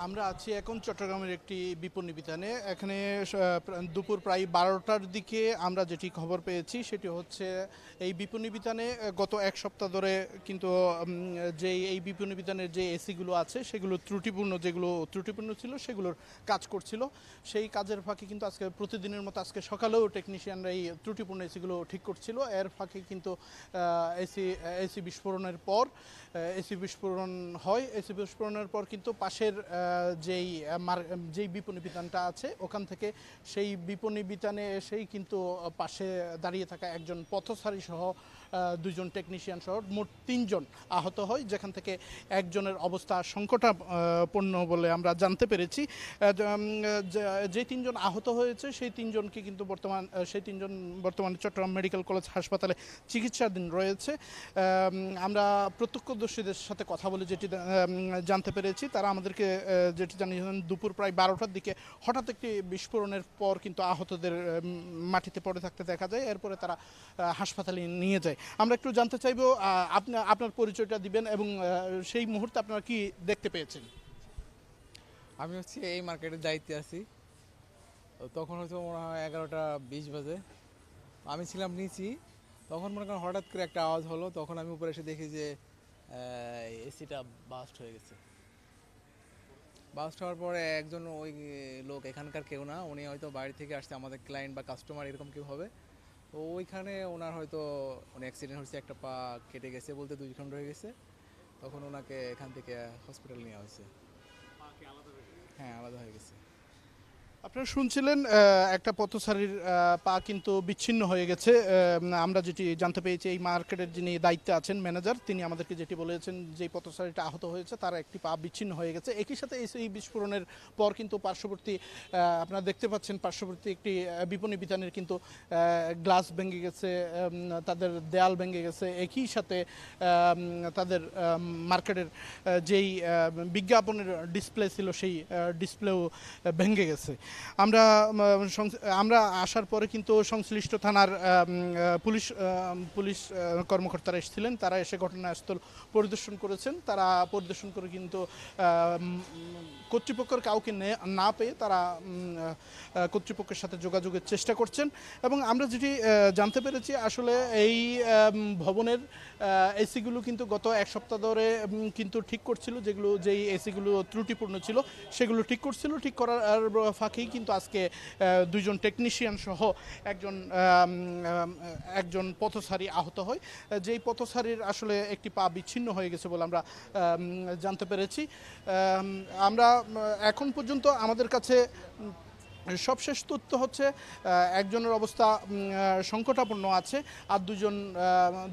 আমরা আছি এখন চট্টগ্রামের একটি বিপণী বিতানে। এখানে দুপুর প্রায় ১২টার দিকে আমরা যেটি খবর পেয়েছি সেটি হচ্ছে এই বিপণী বিতানে গত এক সপ্তাহ ধরে কিন্তু এই বিপণী বিতানের যে এসিগুলো আছে সেগুলো যেগুলো ত্রুটিপূর্ণ ছিল সেগুলোর কাজ করছিল। সেই কাজের ফাঁকে কিন্তু আজকে প্রতিদিনের মতো আজকে সকালেও টেকনিশিয়ানরা এই ত্রুটিপূর্ণ এসিগুলো ঠিক করছিল। এর ফাঁকে কিন্তু এসি বিস্ফোরণের পর এসি বিস্ফোরণ হয়। এসি বিস্ফোরণের পর কিন্তু পাশের যেই বিপণী বিতানটা আছে ওখান থেকে সেই বিপণী বিতানে এসেই কিন্তু পাশে দাঁড়িয়ে থাকা একজন পথচারী সহ দুইজন টেকনিশিয়ান সহ মোট ৩জন আহত হয়, যেখান থেকে একজনের অবস্থা সংকটাপন্ন বলে আমরা জানতে পেরেছি। যে ৩জন আহত হয়েছে সেই তিনজন বর্তমানে চট্টগ্রাম মেডিকেল কলেজ হাসপাতালে চিকিৎসাধীন রয়েছে। আমরা প্রত্যক্ষদর্শীদের সাথে কথা বলে যেটি জানতে পেরেছি, তারা আমাদেরকে যেটি জানিয়েছেন দুপুর প্রায় ১২টার দিকে হঠাৎ একটি বিস্ফোরণের পর কিন্তু আহতদের মাটিতে পড়ে থাকতে দেখা যায়। এরপরে তারা হাসপাতালে নিয়ে যায়। আমরা একটু জানতে চাইব আপনার পরিচয়টা দিবেন এবং সেই মুহূর্তে আপনারা কি দেখতে পেয়েছেন। আমি হচ্ছে এই মার্কেটের দায়িত্বে আছি। তখন হয়তো মনে হয় ১১টা ২০ বাজে। আমি ছিলাম নিচি, তখন মনে করেন হঠাৎ করে একটা আওয়াজ হলো। তখন আমি উপরে এসে দেখি যে এসিটা বাস্ট হয়ে গেছে। বাস্ট হওয়ার পরে একজন ওই লোক এখানকার কেউ না, উনি হয়তো বাইরে থেকে আসছে, আমাদের ক্লায়েন্ট বা কাস্টমার এরকম কেউ হবে। তো ওইখানে ওনার হয়তো উনি অ্যাক্সিডেন্ট হয়েছে, একটা পা কেটে গেছে বলতে ২ খণ্ড হয়ে গেছে। তখন ওনাকে এখান থেকে হসপিটাল নেওয়া হয়েছে। হ্যাঁ, আলাদা হয়ে গেছে। আপনারা শুনছিলেন একটা পথচারীর পা কিন্তু বিচ্ছিন্ন হয়ে গেছে। আমরা যেটি জানতে পেরেছি, এই মার্কেটের যিনি দায়িত্বে আছেন ম্যানেজার, তিনি আমাদেরকে যেটি বলেছেন, যে পথচারীটা আহত হয়েছে তার একটি পা বিচ্ছিন্ন হয়ে গেছে। একই সাথে এই বিস্ফোরণের পর কিন্তু পার্শ্ববর্তী আপনারা দেখতে পাচ্ছেন পার্শ্ববর্তী একটি বিপণী বিতানের কিন্তু গ্লাস ভেঙে গেছে, তাদের দেয়াল ভেঙে গেছে। একই সাথে তাদের মার্কেটের যেই বিজ্ঞাপনের ডিসপ্লে ছিল সেই ডিসপ্লেও ভেঙে গেছে। আমরা আসার পরে কিন্তু সংশ্লিষ্ট থানার পুলিশ কর্মকর্তারা এসেছিলেন। তারা এসে ঘটনাস্থল পরিদর্শন করেছেন। তারা পরিদর্শন করে কিন্তু কর্তৃপক্ষের কাউকে না পেয়ে তারা কর্তৃপক্ষের সাথে যোগাযোগের চেষ্টা করছেন। এবং আমরা যেটি জানতে পেরেছি, আসলে এই ভবনের এসিগুলো কিন্তু গত এক সপ্তাহ ধরে কিন্তু ঠিক করছিল, যেই এসিগুলো ত্রুটিপূর্ণ ছিল সেগুলো ঠিক করছিল। ঠিক করার ফাঁকেই কিন্তু আজকে দুইজন টেকনিশিয়ান সহ একজন পথচারী আহত হয়। যেই পথচারীর আসলে একটি পা বিচ্ছিন্ন হয়ে গেছে বলে আমরা জানতে পেরেছি। আমরা এখন পর্যন্ত আমাদের কাছে সবশেষ তথ্য হচ্ছে একজনের অবস্থা সংকটাপন্ন আছে, আর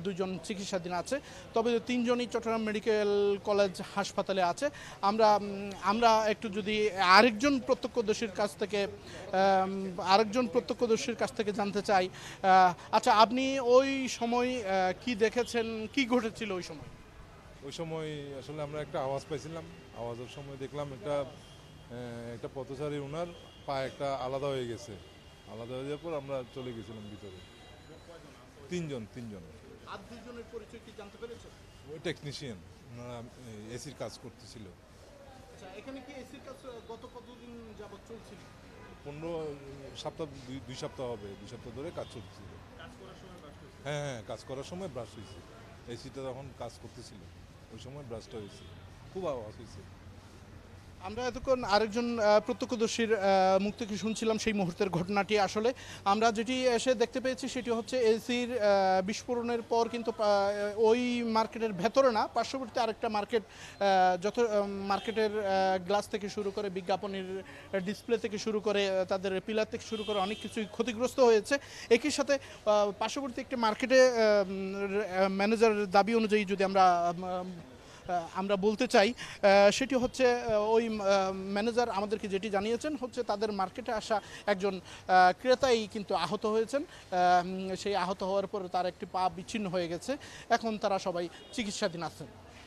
দুজন চিকিৎসাধীন আছে। তবে 3জনই চট্টগ্রাম মেডিকেল কলেজ হাসপাতালে আছে। আমরা একটু যদি আরেকজন প্রত্যক্ষদর্শীর কাছ থেকে জানতে চাই। আচ্ছা, আপনি ওই সময় কি দেখেছেন, কি ঘটেছিল ওই সময়? ওই সময় আসলে আমরা একটা আওয়াজ পাইছিলাম। আওয়াজের সময় দেখলাম একটা পথচারী, ওনার পা একটা আলাদা হয়ে গেছে। আলাদা হয়ে যাওয়ার পর আমরা চলে গেছিলাম ভিতরে। তিনজন। আর দুজনের পরিচয় কি জানতে পেরেছেন? ওই টেকনিশিয়ান, ওনারা এসির কাজ করতেছিল। আচ্ছা, এখানে কি এসির কাজ গত কতদিন যাবত চলছিল? 15 সপ্তাহ, 2 সপ্তাহ হবে। 2 সপ্তাহ ধরে কাজ চলতেছিল। হ্যাঁ, কাজ করার সময় ব্রাশ হয়েছে। এসিটা যখন কাজ করতেছিল ওই সময় ব্রাশটা হয়েছে, খুব আওয়াজ হয়েছে। আমরা এতক্ষণ আরেকজন প্রত্যক্ষদর্শীর মুখ থেকে শুনছিলাম সেই মুহূর্তের ঘটনাটি। আসলে আমরা যেটি এসে দেখতে পেয়েছি সেটি হচ্ছে এসির বিস্ফোরণের পর কিন্তু ওই মার্কেটের ভেতরে না, পার্শ্ববর্তী আরেকটা মার্কেটের গ্লাস থেকে শুরু করে বিজ্ঞাপনের ডিসপ্লে থেকে শুরু করে তাদের পিলার থেকে শুরু করে অনেক কিছুই ক্ষতিগ্রস্ত হয়েছে। একই সাথে পার্শ্ববর্তী একটি মার্কেটে ম্যানেজারের দাবি অনুযায়ী যদি আমরা বলতে চাই, সেটি হচ্ছে ওই ম্যানেজার আমাদেরকে যেটি জানিয়েছেন হচ্ছে তাদের মার্কেটে আসা একজন ক্রেতাই কিন্তু আহত হয়েছেন। সেই আহত হওয়ার পর তার একটি পা বিচ্ছিন্ন হয়ে গেছে। এখন তারা সবাই চিকিৎসাধীন আছেন।